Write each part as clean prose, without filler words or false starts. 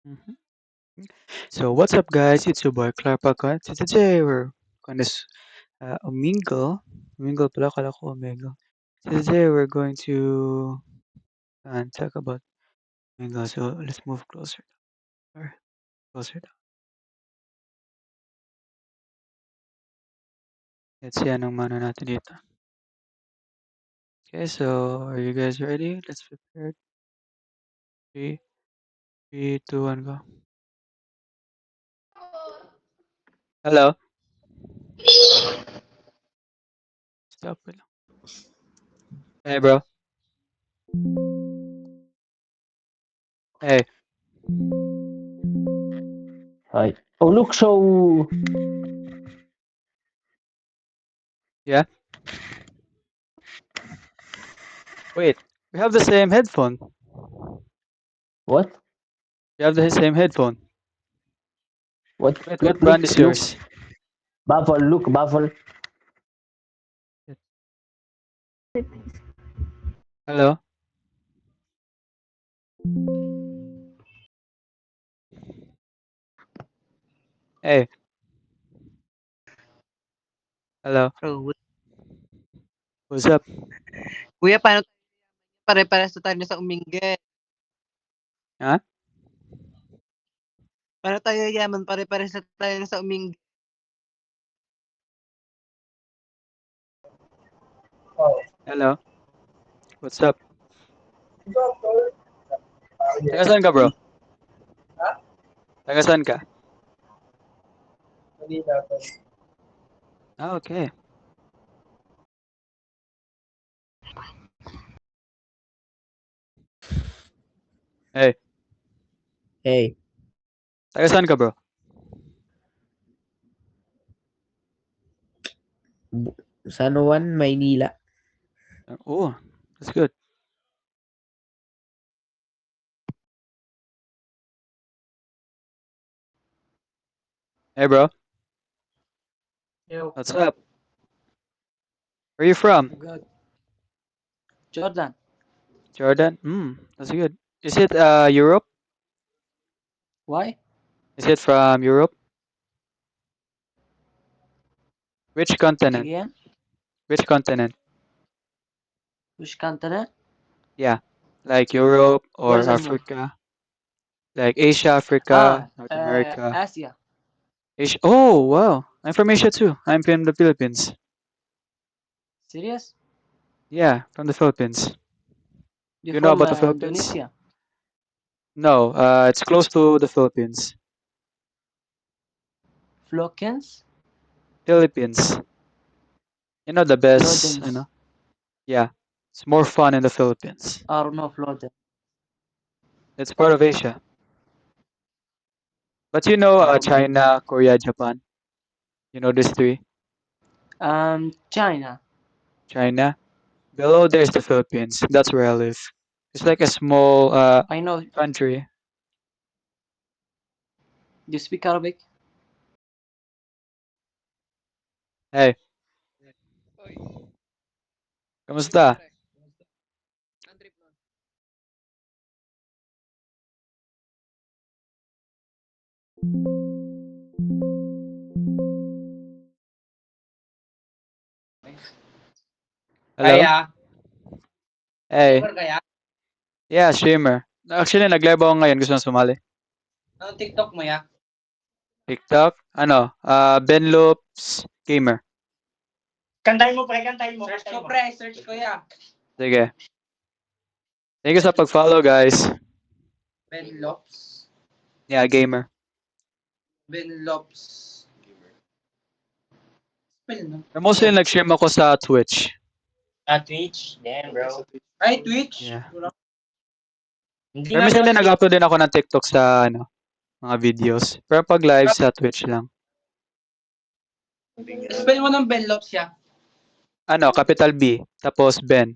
Mhm. So what's up, guys? It's your boy Clark Pagkat. So today we're gonna mingle pala, kala ko omegle. So today we're going to talk about mingle. So let's move closer. Or closer down. Let's see anong mano natin dito. Okay, so are you guys ready? Let's prepare. Three, three, two, one, go. Hello. Stop it. Hey, bro. Hey. Hi. Oh, look, so Yeah. Wait. We have the same headphone. what? We have the same headphone. What? Wait, what Look, brand look, is look. yours? Baffle, look, baffle. Hello. Hey. Hello. Oh, What's up? kuya, paano pare-parehas na tayo sa umingge? Huh? Paano tayo yaman pare-parehas na tayo sa umingge? Hello. What's up? Taga saan ka, bro? Taga saan ka? Ah, okay. Hey. Hey. Taga saan ka, bro? San Juan, Maynila. Oh, that's good. Hey, bro. Yo, What's up? Where you from? good. Jordan, Jordan? That's good. Is it Europe? why? Is it from Europe? Which continent? Sige yan. Which continent? Which continent? Yeah. Like Europe or Yes, mo. Africa? Like Asia, Africa, North America. Asia. Asia. Oh, wow. I'm from Asia too. I'm from the Philippines. Serious? Yeah, from the Philippines. You You know from about the Philippines? Indonesia? No, it's close to the Philippines. Philippines? Philippines. You know the best, Florence. Yeah. It's more fun in the Philippines. I don't know Florence. It's part of Asia. But you know I don't know. China, Korea, Japan. You know these three? China. China. Below there's the Philippines. That's where I live. It's like a small I know. country. Do you speak Arabic? Hey, kamusta? Hello? Kaya. Hey. Streamer kaya? Yeah, streamer. Actually, nag-live ako ngayon. Gusto mo sumali? Ano TikTok mo ya? TikTok? Ano? Ben Loops Gamer. Kantahin mo, pre. Kantahin mo. Search ko, pre. Search ko ya. Sige. Thank you sa pag-follow, guys. Ben Lops. Yeah, gamer. Ben Lops. Spell, no? Pero mostly nag-stream ako sa Twitch. Twitch? Damn, bro. Ay, Twitch? Yeah. Hindi Pero nga minsan daw din nag-upload din ako ng TikTok sa mga videos. Pero pag live sa Twitch lang. spell mo ng Ben Lops ya. Capital B, tapos Ben.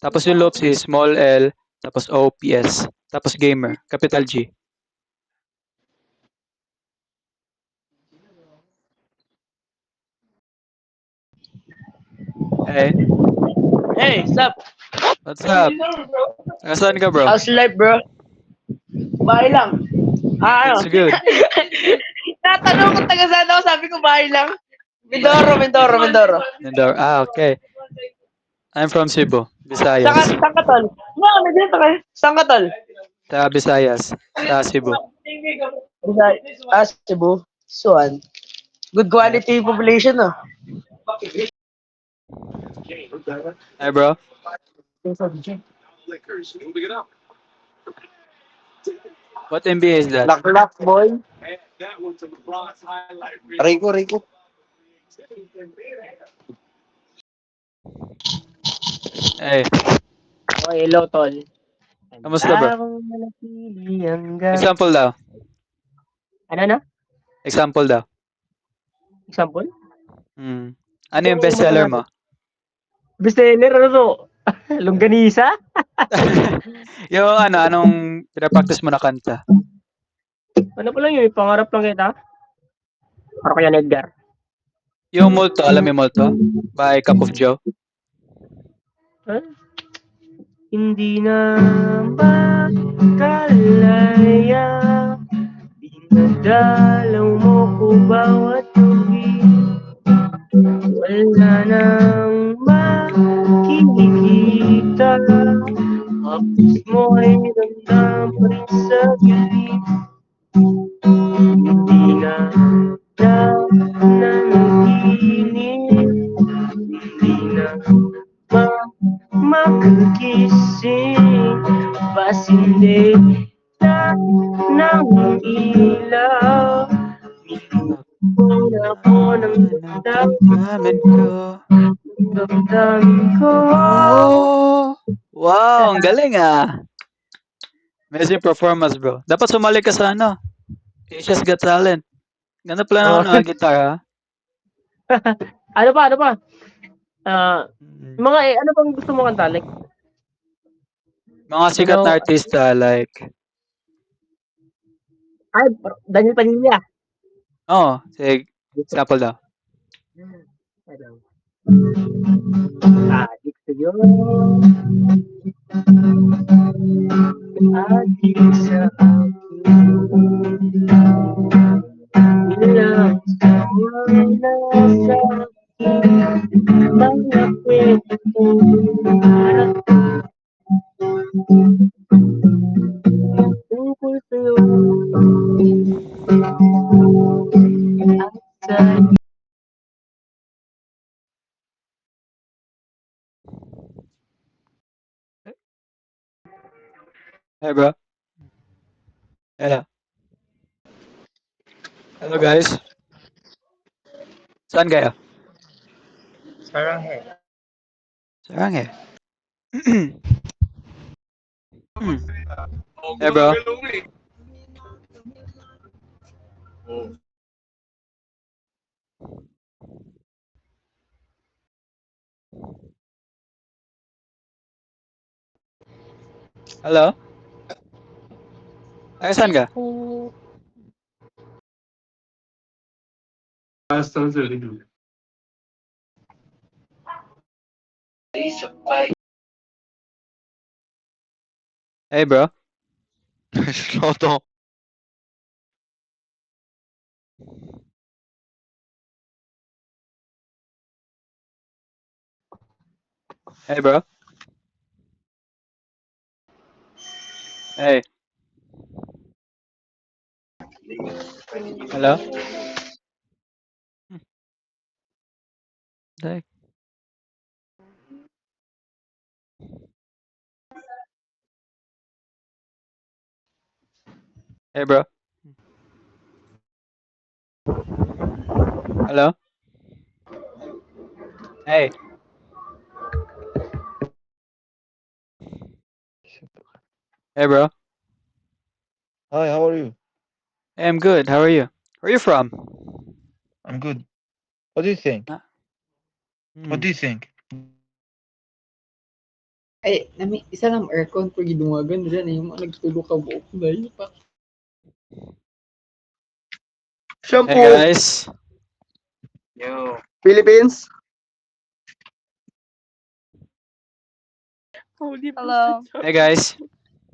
Tapos yung Loops is small L, tapos OPS. Tapos gamer, capital G. Hey, Hey, sup? what's up? Saan ka, bro? How's life, bro? Bahay lang. Ano? That's good. Natanong ko taga saan ako, sabi ko bahay lang. Mindoro. Mindoro. Okay. I'm from Cebu, Saan Visayas. ka, tol? No, nandito ka. Saan ka, tol? Sa Visayas. Sa Cebu. Cebu. Suan. Good quality population, no? Hey, bro. What NBA is that? Laklak, boy. Rico. Hey, Oh, hello, tol. kamusta, bro? Akong manatili hanggang... Example daw. Ano? Example daw. Example? Ano yung bestseller mo? Bestseller, ano to? Longganisa? Yung anong pinapractice mo na kanta? Ano pa lang yun? Pangarap lang kita. Para kaya Edgar. Yung Multo, alam mo yung Multo? By Cup of Joe. Huh? Hindi na makalaya, dinadalaw mo ko bawat tuwi. Wala nang makikita, hapos mo ay ramdam pa rin sa gilid. Hindi na nanaginip, hindi na makagising, pasindi ng ilaw. Minuto ako ng Damdamin ko. damdamin ko. Oh! Wow, ang galing ah. Amazing performance, bro. Dapat sumali ka sa Asia's Got Talent. Ganda pala ng guitar, ha? Ano pa? Ano bang gusto mo kanta? Like, Mga sikat na artista, like... Daniel Padilla. Sige. Example daw. Adik sa'yo, adik sa akin, ilang sawang nasa akin, mga kwento tungkol sa'yo at sa Hey, bro. Hello. Hello, guys. Saan kayo? Saranghe. Saranghe. Hey, bro. Hello? Saan ka? Hey, bro. Loto. Hey, bro. Hey. Hello? Like. Hey, bro. Hello? Hey. Hey, bro. Hi, how are you? Hey, I'm good. How are you? Where are you from? I'm good. What do you think? Hmm. What do you think? Ay, isa lang aircon pag gidungagan dyan yung mga nagtulog ka buok dahil pa. Hey, guys. Yo. Philippines. Hello. Hey, guys.